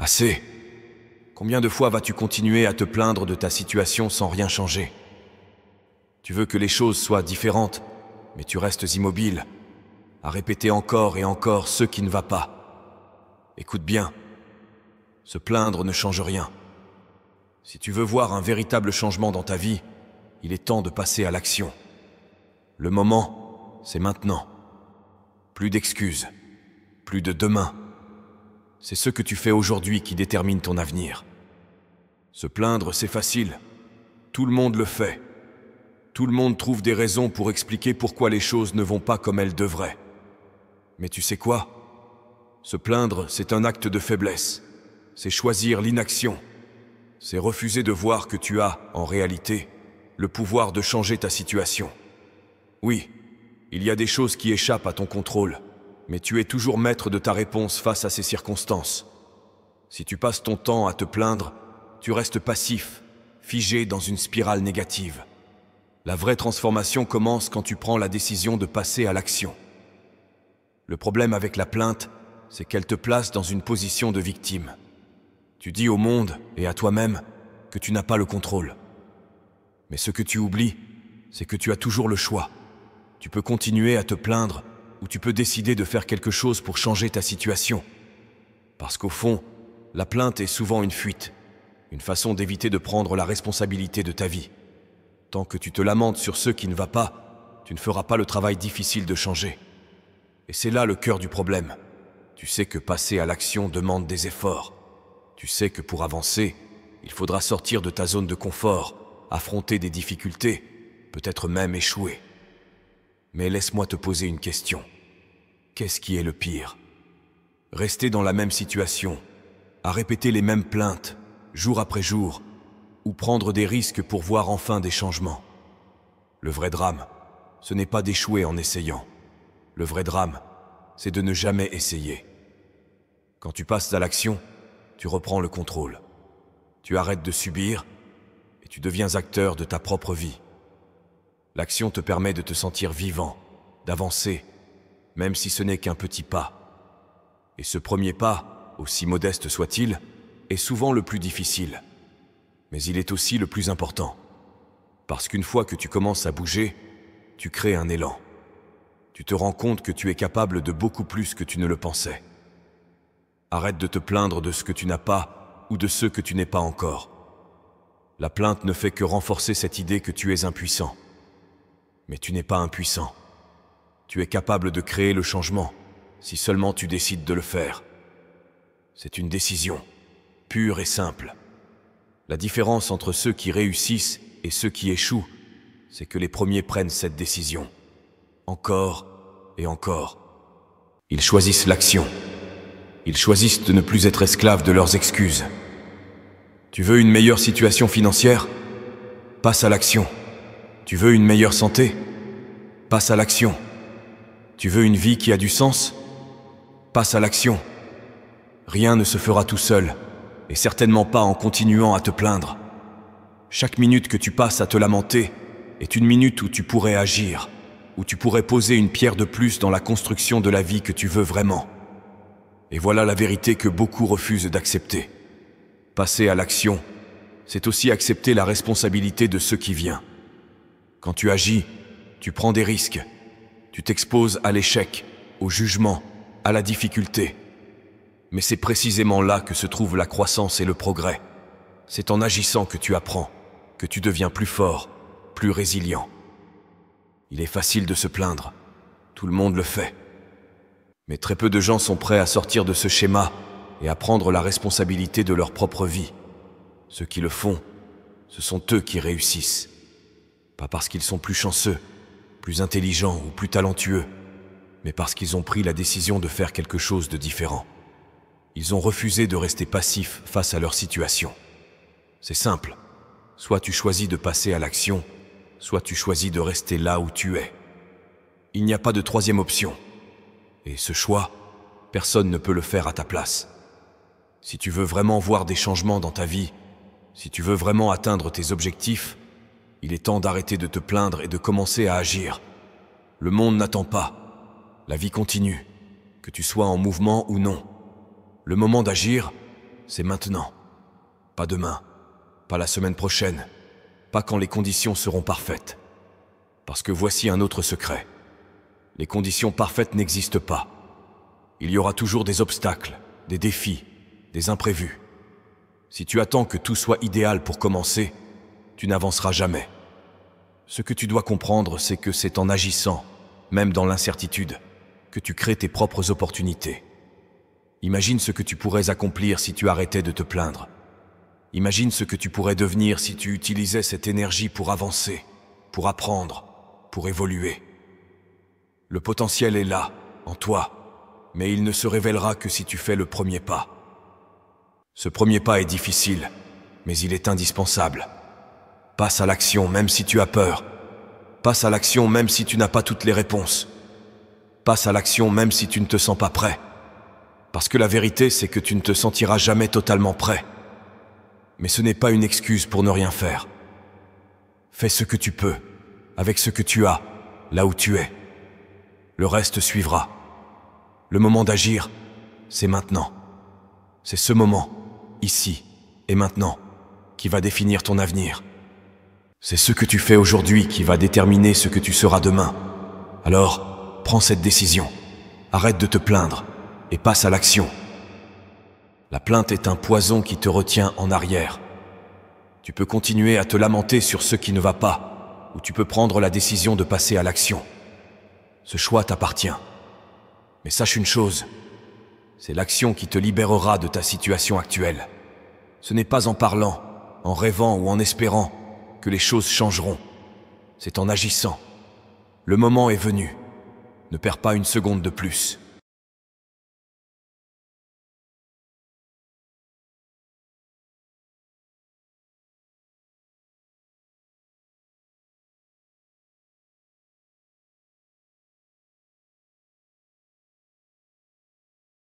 Assez. Combien de fois vas-tu continuer à te plaindre de ta situation sans rien changer? Tu veux que les choses soient différentes, mais tu restes immobile, à répéter encore et encore ce qui ne va pas. Écoute bien, se plaindre ne change rien. Si tu veux voir un véritable changement dans ta vie, il est temps de passer à l'action. Le moment, c'est maintenant. Plus d'excuses, plus de demain. C'est ce que tu fais aujourd'hui qui détermine ton avenir. Se plaindre, c'est facile. Tout le monde le fait. Tout le monde trouve des raisons pour expliquer pourquoi les choses ne vont pas comme elles devraient. Mais tu sais quoi? Se plaindre, c'est un acte de faiblesse. C'est choisir l'inaction. C'est refuser de voir que tu as, en réalité, le pouvoir de changer ta situation. Oui, il y a des choses qui échappent à ton contrôle, mais tu es toujours maître de ta réponse face à ces circonstances. Si tu passes ton temps à te plaindre, tu restes passif, figé dans une spirale négative. La vraie transformation commence quand tu prends la décision de passer à l'action. Le problème avec la plainte, c'est qu'elle te place dans une position de victime. Tu dis au monde et à toi-même que tu n'as pas le contrôle. Mais ce que tu oublies, c'est que tu as toujours le choix. Tu peux continuer à te plaindre ou tu peux décider de faire quelque chose pour changer ta situation. Parce qu'au fond, la plainte est souvent une fuite, une façon d'éviter de prendre la responsabilité de ta vie. Tant que tu te lamentes sur ce qui ne va pas, tu ne feras pas le travail difficile de changer. Et c'est là le cœur du problème. Tu sais que passer à l'action demande des efforts. Tu sais que pour avancer, il faudra sortir de ta zone de confort, affronter des difficultés, peut-être même échouer. Mais laisse-moi te poser une question. Qu'est-ce qui est le pire? Rester dans la même situation, à répéter les mêmes plaintes, jour après jour, ou prendre des risques pour voir enfin des changements? Le vrai drame, ce n'est pas d'échouer en essayant. Le vrai drame, c'est de ne jamais essayer. Quand tu passes à l'action, tu reprends le contrôle. Tu arrêtes de subir et tu deviens acteur de ta propre vie. L'action te permet de te sentir vivant, d'avancer, même si ce n'est qu'un petit pas. Et ce premier pas, aussi modeste soit-il, est souvent le plus difficile. Mais il est aussi le plus important. Parce qu'une fois que tu commences à bouger, tu crées un élan. Tu te rends compte que tu es capable de beaucoup plus que tu ne le pensais. Arrête de te plaindre de ce que tu n'as pas ou de ce que tu n'es pas encore. La plainte ne fait que renforcer cette idée que tu es impuissant. Mais tu n'es pas impuissant. Tu es capable de créer le changement, si seulement tu décides de le faire. C'est une décision, pure et simple. La différence entre ceux qui réussissent et ceux qui échouent, c'est que les premiers prennent cette décision. Encore et encore. Ils choisissent l'action. Ils choisissent de ne plus être esclaves de leurs excuses. Tu veux une meilleure situation financière? Passe à l'action. Tu veux une meilleure santé? Passe à l'action. Tu veux une vie qui a du sens? Passe à l'action. Rien ne se fera tout seul, et certainement pas en continuant à te plaindre. Chaque minute que tu passes à te lamenter est une minute où tu pourrais agir, où tu pourrais poser une pierre de plus dans la construction de la vie que tu veux vraiment. Et voilà la vérité que beaucoup refusent d'accepter. Passer à l'action, c'est aussi accepter la responsabilité de ce qui vient. Quand tu agis, tu prends des risques. Tu t'exposes à l'échec, au jugement, à la difficulté. Mais c'est précisément là que se trouve la croissance et le progrès. C'est en agissant que tu apprends, que tu deviens plus fort, plus résilient. Il est facile de se plaindre. Tout le monde le fait. Mais très peu de gens sont prêts à sortir de ce schéma et à prendre la responsabilité de leur propre vie. Ceux qui le font, ce sont eux qui réussissent. Pas parce qu'ils sont plus chanceux, plus intelligents ou plus talentueux, mais parce qu'ils ont pris la décision de faire quelque chose de différent. Ils ont refusé de rester passifs face à leur situation. C'est simple. Soit tu choisis de passer à l'action, soit tu choisis de rester là où tu es. Il n'y a pas de troisième option. Et ce choix, personne ne peut le faire à ta place. Si tu veux vraiment voir des changements dans ta vie, si tu veux vraiment atteindre tes objectifs, il est temps d'arrêter de te plaindre et de commencer à agir. Le monde n'attend pas. La vie continue, que tu sois en mouvement ou non. Le moment d'agir, c'est maintenant. Pas demain, pas la semaine prochaine, pas quand les conditions seront parfaites. Parce que voici un autre secret. Les conditions parfaites n'existent pas. Il y aura toujours des obstacles, des défis, des imprévus. Si tu attends que tout soit idéal pour commencer, tu n'avanceras jamais. Ce que tu dois comprendre, c'est que c'est en agissant, même dans l'incertitude, que tu crées tes propres opportunités. Imagine ce que tu pourrais accomplir si tu arrêtais de te plaindre. Imagine ce que tu pourrais devenir si tu utilisais cette énergie pour avancer, pour apprendre, pour évoluer. Le potentiel est là, en toi, mais il ne se révélera que si tu fais le premier pas. Ce premier pas est difficile, mais il est indispensable. Passe à l'action même si tu as peur. Passe à l'action même si tu n'as pas toutes les réponses. Passe à l'action même si tu ne te sens pas prêt. Parce que la vérité, c'est que tu ne te sentiras jamais totalement prêt. Mais ce n'est pas une excuse pour ne rien faire. Fais ce que tu peux, avec ce que tu as, là où tu es. Le reste suivra. Le moment d'agir, c'est maintenant. C'est ce moment, ici et maintenant, qui va définir ton avenir. C'est ce que tu fais aujourd'hui qui va déterminer ce que tu seras demain. Alors, prends cette décision. Arrête de te plaindre et passe à l'action. La plainte est un poison qui te retient en arrière. Tu peux continuer à te lamenter sur ce qui ne va pas, ou tu peux prendre la décision de passer à l'action. Ce choix t'appartient. Mais sache une chose, c'est l'action qui te libérera de ta situation actuelle. Ce n'est pas en parlant, en rêvant ou en espérant que les choses changeront. C'est en agissant. Le moment est venu. Ne perds pas une seconde de plus.